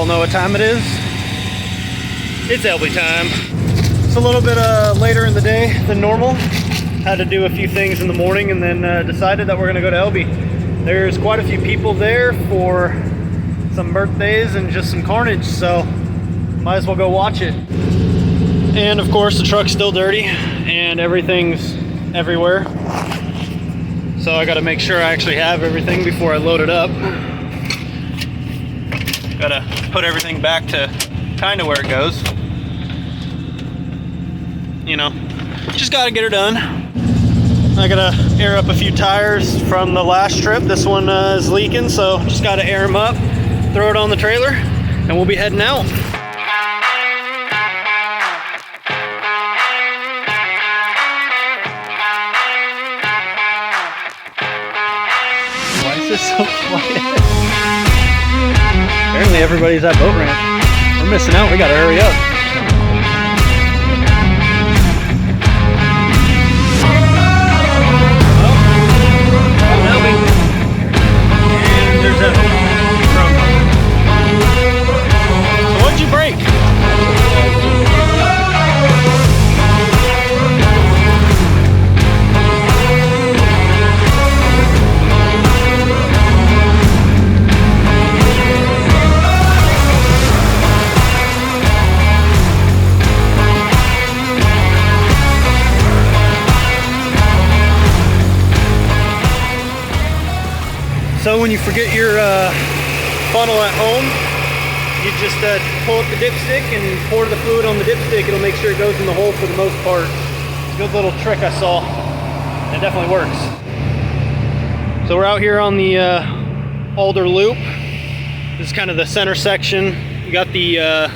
all know what time it is. It's elbe time. It's a little bit later in the day than normal. Had to do a few things in the morning and then decided that we're gonna go to elbe. There's quite a few people there for some birthdays and just some carnage, so might as well go watch it. And of course the truck's still dirty and everything's everywhere. So I gotta make sure I actually have everything before I load it up. Gotta put everything back to kind of where it goes. You know, just gotta get her done. I gotta air up a few tires from the last trip. This one is leaking, so just gotta air them up, throw it on the trailer, and we'll be heading out. Why is this so quiet? Apparently everybody's at boat ramp. We're missing out, we gotta hurry up. And there's that drum. So what'd you break? So when you forget your funnel at home, you just pull up the dipstick and pour the fluid on the dipstick. It'll make sure it goes in the hole for the most part. It's a good little trick I saw. It definitely works. So we're out here on the alder loop. This is kind of the center section. You got the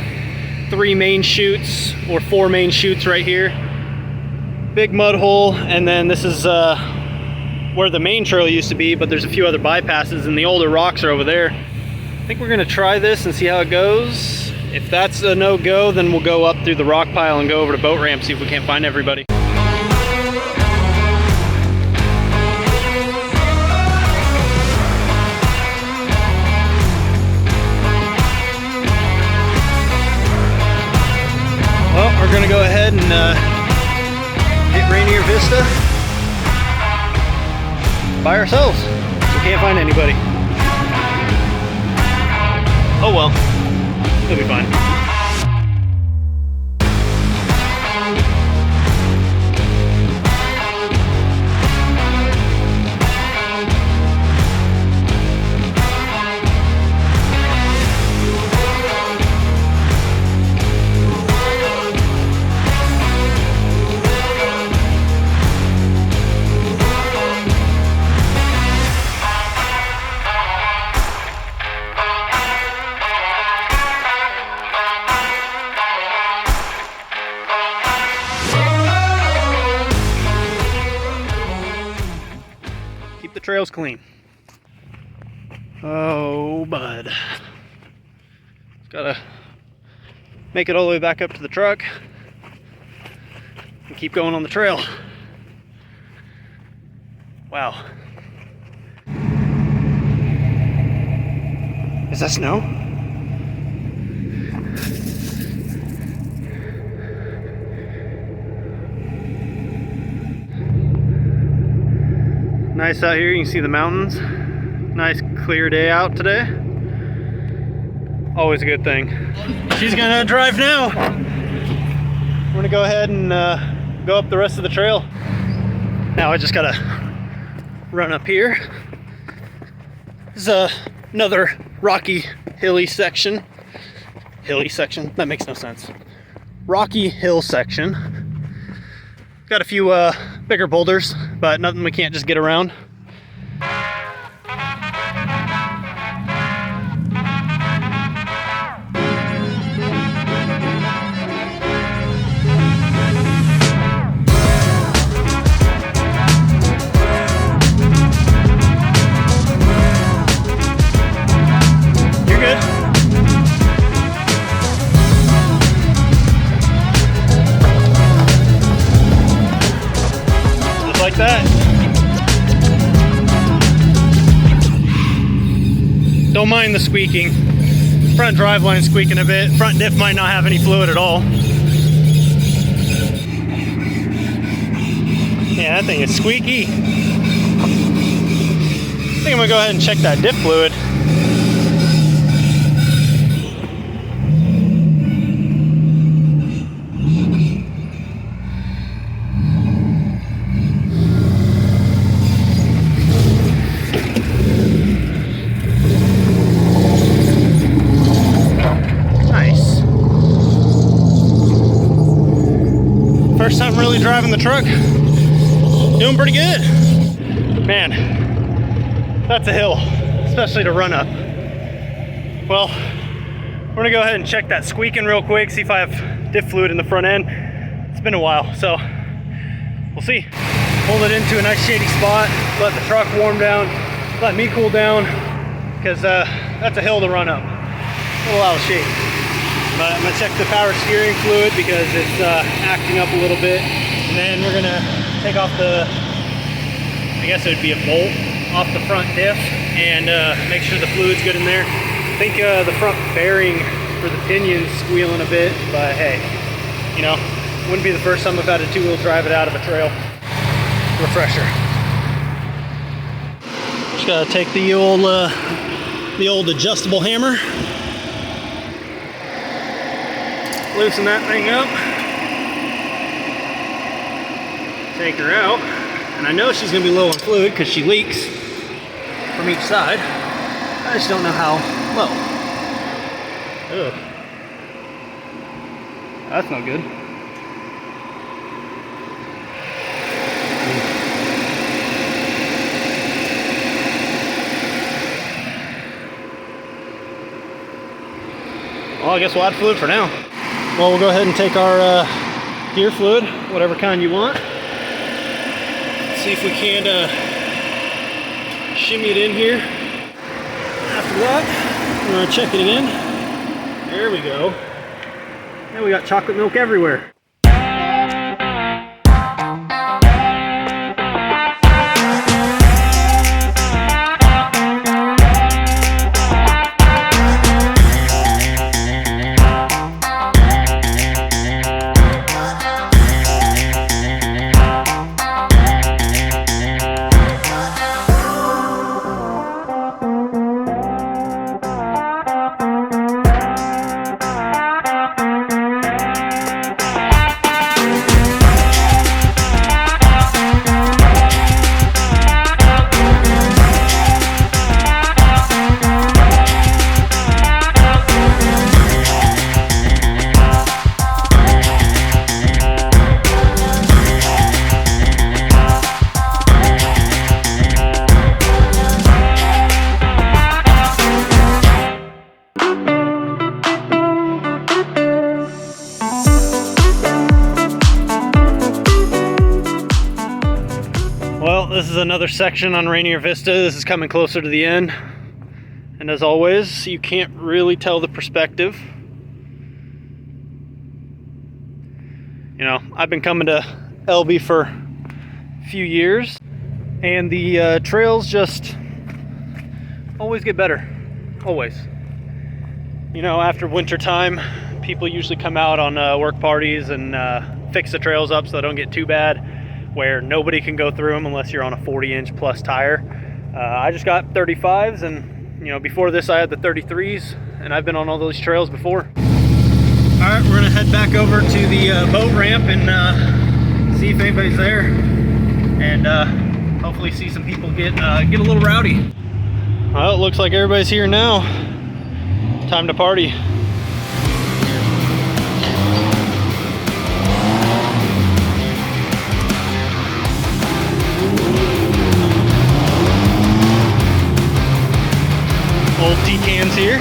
3 main chutes or 4 main chutes right here. Big mud hole, and then this is where the main trail used to be, but there's a few other bypasses and the older rocks are over there. I think we're gonna try this and see how it goes. If that's a no-go, then we'll go up through the rock pile and go over to boat ramp, see if we can't find everybody. Well, we're gonna go ahead and hit Rainier Vista by ourselves. We can't find anybody. Oh well, it'll be fine. The trail's clean. Oh, bud. Gotta make it all the way back up to the truck and keep going on the trail. Wow. Is that snow? Nice out here, you can see the mountains. Nice clear day out today. Always a good thing. She's gonna drive now. We're gonna go ahead and go up the rest of the trail. Now I just gotta run up here. This is another rocky, hilly section. Hilly section? That makes no sense. Rocky hill section. Got a few bigger boulders, but nothing we can't just get around. You're good. Like that. Don't mind the squeaking. Front driveline squeaking a bit. Front diff might not have any fluid at all. Yeah, that thing is squeaky. I think I'm gonna go ahead and check that diff fluid. First time really driving the truck. Doing pretty good. Man, that's a hill, especially to run up. Well, we're gonna go ahead and check that squeaking real quick, see if I have diff fluid in the front end. It's been a while, so we'll see. Hold it into a nice shady spot, let the truck warm down, let me cool down, because that's a hill to run up. A little out of shape. But I'm gonna check the power steering fluid because it's acting up a little bit. And then we're gonna take off the, I guess it would be a bolt off the front diff and make sure the fluid's good in there. I think the front bearing for the pinion's squealing a bit, but hey, you know, wouldn't be the first time I've had a two-wheel drive it out of a trail. Refresher. Just gotta take the old adjustable hammer. Loosen that thing up, take her out, and I know she's gonna be low on fluid because she leaks from each side. I just don't know how low. Ugh. That's not good. Well, I guess we'll add fluid for now. Well, we'll go ahead and take our gear fluid, whatever kind you want. See if we can't shimmy it in here. After that, we're gonna check it again. There we go. And we got chocolate milk everywhere. Well, this is another section on Rainier Vista. This is coming closer to the end. And as always, you can't really tell the perspective. You know, I've been coming to Elbe for a few years, and the trails just always get better. Always. You know, after winter time, people usually come out on work parties and fix the trails up so they don't get too bad, where nobody can go through them unless you're on a 40-inch plus tire. I just got 35s, and you know, before this I had the 33s, and I've been on all those trails before. All right, we're gonna head back over to the boat ramp and see if anybody's there, and hopefully see some people get a little rowdy. Well, it looks like everybody's here now. Time to party. Old T-cans here.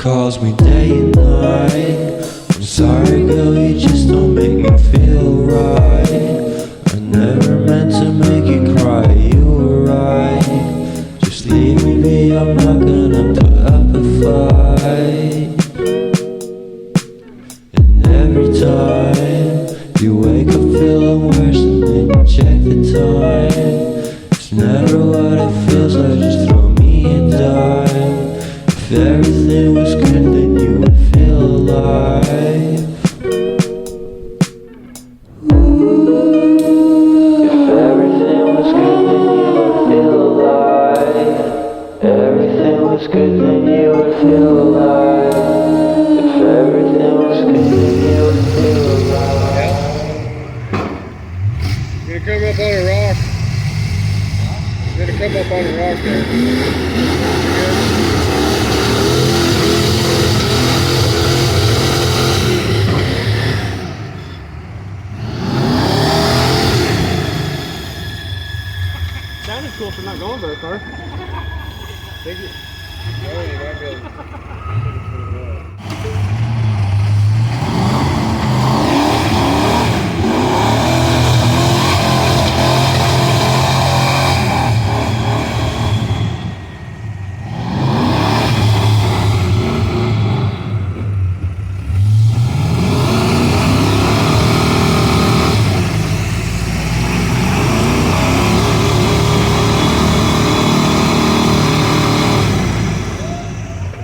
calls me day and night. I'm sorry girl, you just don't make me feel right. I never meant to make you cry, you were right. Just leave me be, I'm not gonna put up a fight. And every time you wake up feeling worse and then you check the time, it's never what it feels like, just throw me a dime. If everything was good then you would feel alive. If everything was good then you would feel alive. Everything was good then you would feel alive. If everything was good then you would feel alive. You're gonna come up on a rock. You're gonna come up on a rock there. Sounded cool for not going very far. Take it. Oh, you might be able to take it pretty well.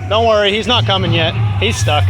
Don't worry, he's not coming yet. He's stuck.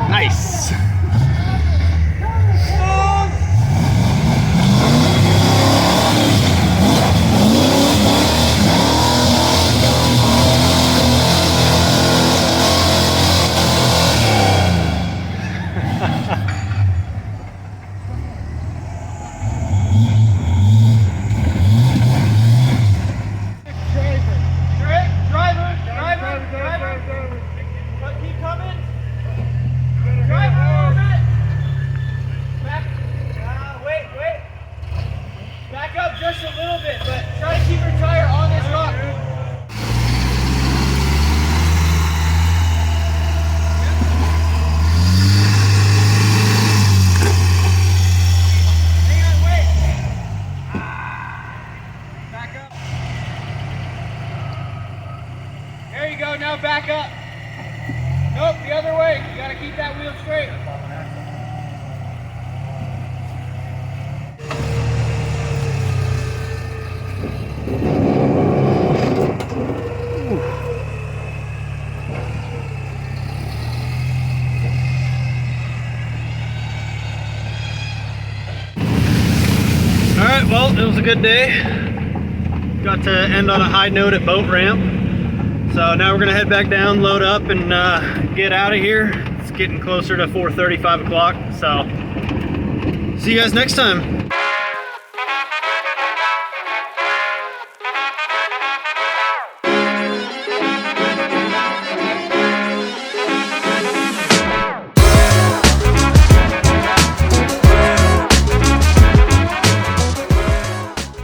Nice. Just a little bit, but try to keep your tire on this rock. Hang on, wait. Back up. There you go, now back up. Nope, the other way. You gotta keep that wheel straight. Alright, well, it was a good day. Got to end on a high note at boat ramp. So now we're gonna head back down, load up, and get out of here. It's getting closer to 4:30, 5 o'clock. So see you guys next time.